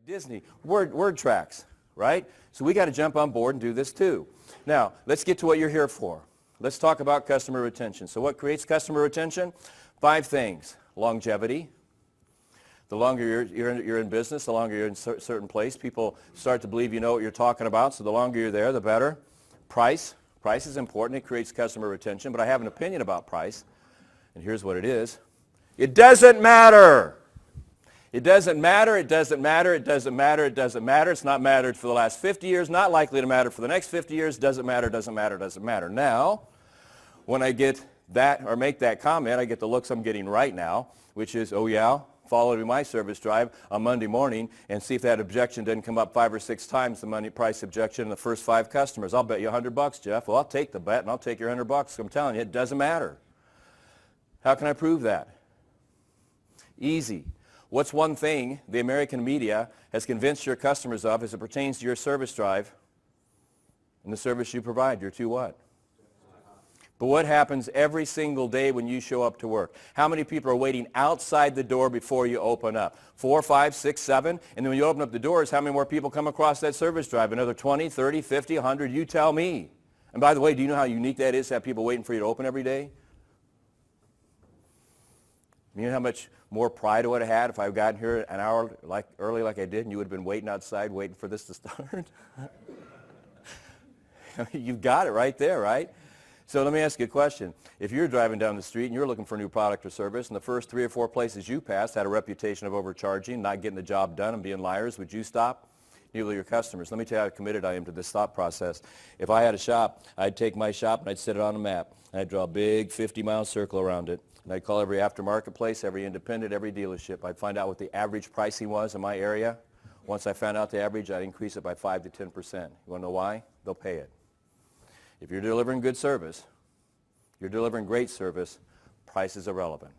Disney, word tracks, right? So we got to jump on board and do this too. Now, let's get to what you're here for. Let's talk about customer retention. So what creates customer retention? 5 things. Longevity. The longer you're in business, the longer you're in a certain place, people start to believe you know what you're talking about, so the longer you're there, the better. Price. Price is important. It creates customer retention, but I have an opinion about price, and here's what it is. It doesn't matter. It doesn't matter, it doesn't matter, it doesn't matter, it doesn't matter. It's not mattered for the last 50 years, not likely to matter for the next 50 years. Doesn't matter, doesn't matter, doesn't matter. Now, when I get that or make that comment, I get the looks I'm getting right now, which is, oh yeah, follow me my service drive on Monday morning and see if that objection doesn't come up 5 or 6 times the money price objection in the first 5 customers. I'll bet you $100, Jeff. Well, I'll take the bet and I'll take your $100. I'm telling you, it doesn't matter. How can I prove that? Easy. What's one thing the American media has convinced your customers of as it pertains to your service drive and the service you provide? You're too what? But what happens every single day when you show up to work? How many people are waiting outside the door before you open up? 4, 5, 6, 7. And then when you open up the doors, how many more people come across that service drive? Another 20, 30, 50, 100? You tell me. And by the way, do you know how unique that is to have people waiting for you to open every day? You know how much more pride I would have had if I had gotten here an hour early like I did and you would have been waiting outside waiting for this to start? You've got it right there, right? So let me ask you a question. If you're driving down the street and you're looking for a new product or service and the first 3 or 4 places you passed had a reputation of overcharging, not getting the job done and being liars, would you stop? Neither your customers. Let me tell you how committed I am to this thought process. If I had a shop, I'd take my shop and I'd set it on a map. And I'd draw a big 50-mile circle around it. And I'd call every aftermarket place, every independent, every dealership. I'd find out what the average pricing was in my area. Once I found out the average, I'd increase it by 5 to 10%. You want to know why? They'll pay it. If you're delivering good service, you're delivering great service, price is irrelevant.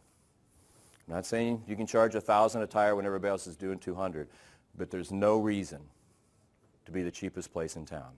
I'm not saying you can charge $1,000 a tire when everybody else is doing $200, but there's no reason to be the cheapest place in town.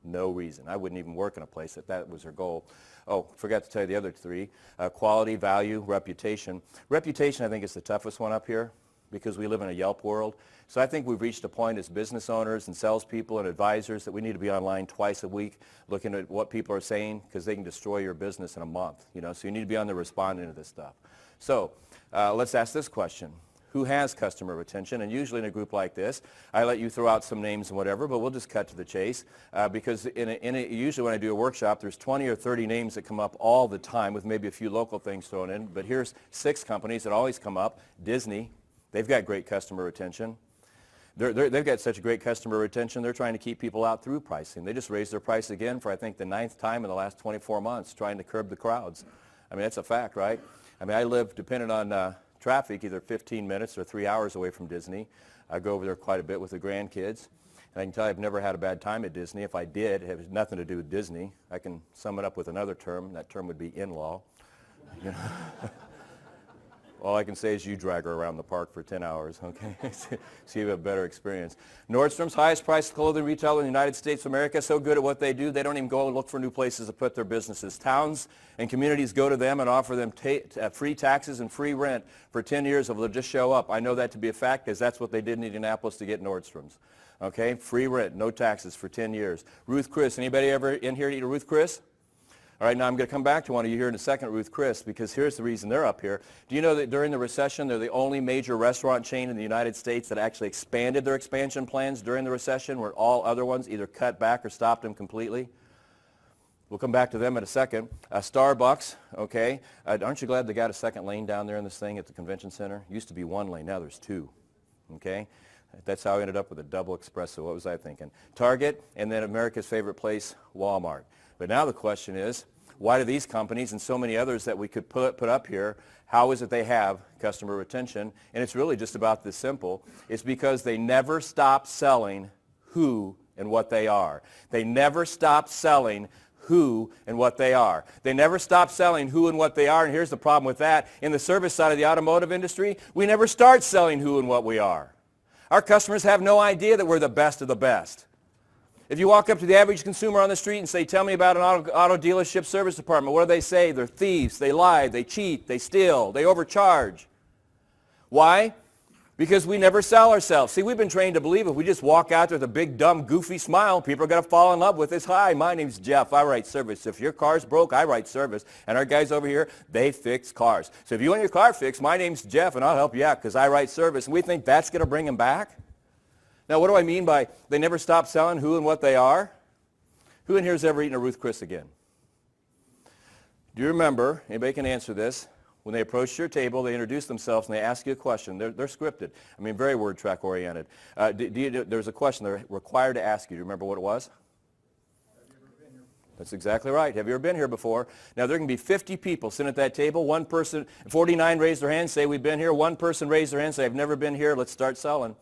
No reason. I wouldn't even work in a place that was their goal. Oh, forgot to tell you the other 3. Quality, value, reputation. Reputation, I think, is the toughest one up here because we live in a Yelp world. So I think we've reached a point as business owners and salespeople and advisors that we need to be online twice a week looking at what people are saying because they can destroy your business in a month. So you need to be on there responding to this stuff. So let's ask this question. Who has customer retention? And usually in a group like this, I let you throw out some names and whatever, but we'll just cut to the chase because usually when I do a workshop, there's 20 or 30 names that come up all the time with maybe a few local things thrown in. But here's 6 companies that always come up. Disney, they've got great customer retention. They've got such great customer retention, they're trying to keep people out through pricing. They just raised their price again for, I think, the 9th time in the last 24 months, trying to curb the crowds. I mean, that's a fact, right? I mean, I live, depending on traffic, either 15 minutes or 3 hours away from Disney. I go over there quite a bit with the grandkids. And I can tell you I've never had a bad time at Disney. If I did, it has nothing to do with Disney. I can sum it up with another term. That term would be in-law. All I can say is you drag her around the park for 10 hours, okay? So you have a better experience. Nordstrom's highest priced clothing retailer in the United States of America, so good at what they do, they don't even go and look for new places to put their businesses. Towns and communities go to them and offer them free taxes and free rent for 10 years if they'll just show up. I know that to be a fact because that's what they did in Indianapolis to get Nordstrom's. Okay, free rent, no taxes for 10 years. Ruth Chris, anybody ever in here to eat a Ruth Chris? All right, now I'm going to come back to one of you here in a second, Ruth Chris, because here's the reason they're up here. Do you know that during the recession, they're the only major restaurant chain in the United States that actually expanded their expansion plans during the recession, where all other ones either cut back or stopped them completely? We'll come back to them in a second. Starbucks, okay. Aren't you glad they got a second lane down there in this thing at the convention center? Used to be 1 lane, now there's 2, okay. That's how I ended up with a double espresso. What was I thinking? Target, and then America's favorite place, Walmart. But now the question is, why do these companies and so many others that we could put up here, how is it they have customer retention? And it's really just about this simple. It's because they never stop selling who and what they are. They never stop selling who and what they are. They never stop selling who and what they are. And here's the problem with that. In the service side of the automotive industry, we never start selling who and what we are. Our customers have no idea that we're the best of the best. If you walk up to the average consumer on the street and say, tell me about an auto dealership service department, what do they say? They're thieves, they lie, they cheat, they steal, they overcharge. Why? Because we never sell ourselves. See, we've been trained to believe if we just walk out there with a big, dumb, goofy smile, people are going to fall in love with us. Hi, my name's Jeff. I write service. If your car's broke, I write service. And our guys over here, they fix cars. So if you want your car fixed, my name's Jeff, and I'll help you out because I write service. And we think that's going to bring them back? Now, what do I mean by they never stop selling who and what they are? Who in here has ever eaten a Ruth Chris again? Do you remember, anybody can answer this, when they approach your table, they introduce themselves and they ask you a question. They're scripted. I mean, very word track oriented. There's a question they're required to ask you. Do you remember what it was? Have you ever been here? That's exactly right. Have you ever been here before? Now, there can be 50 people sitting at that table. One person, 49 raise their hand, say, we've been here. One person raise their hand, say, I've never been here. Let's start selling.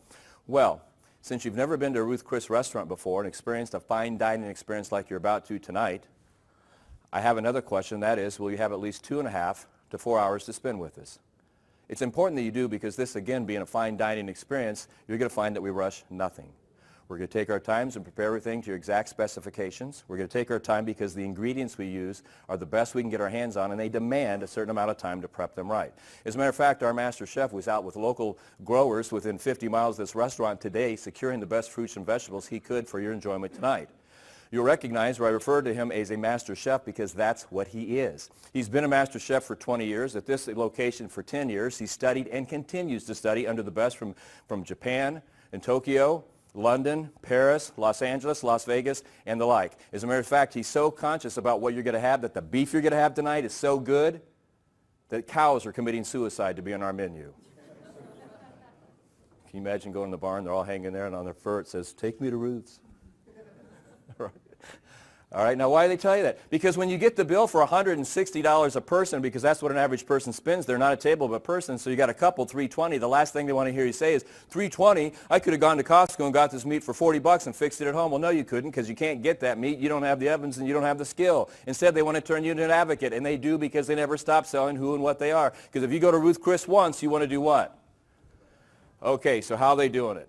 Well, since you've never been to a Ruth Chris restaurant before and experienced a fine dining experience like you're about to tonight, I have another question. That is, will you have at least 2.5 to 4 hours to spend with us? It's important that you do because this, again, being a fine dining experience, you're going to find that we rush nothing. We're going to take our times and prepare everything to your exact specifications. We're going to take our time because the ingredients we use are the best we can get our hands on, and they demand a certain amount of time to prep them right. As a matter of fact, our master chef was out with local growers within 50 miles of this restaurant today, securing the best fruits and vegetables he could for your enjoyment tonight. You'll recognize where I refer to him as a master chef because that's what he is. He's been a master chef for 20 years, at this location for 10 years. He studied and continues to study under the best from Japan and Tokyo, London, Paris, Los Angeles, Las Vegas, and the like. As a matter of fact, he's so conscious about what you're going to have, that the beef you're going to have tonight is so good that cows are committing suicide to be on our menu. Can you imagine going to the barn, they're all hanging there, and on their fur it says, take me to Ruth's. All right, now why do they tell you that? Because when you get the bill for $160 a person, because that's what an average person spends, they're not a table of a person, so you got a couple, $320. The last thing they want to hear you say is, $320, I could have gone to Costco and got this meat for $40 and fixed it at home. Well, no, you couldn't, because you can't get that meat. You don't have the ovens and you don't have the skill. Instead, they want to turn you into an advocate, and they do because they never stop selling who and what they are. Because if you go to Ruth Chris once, you want to do what? Okay, so how are they doing it?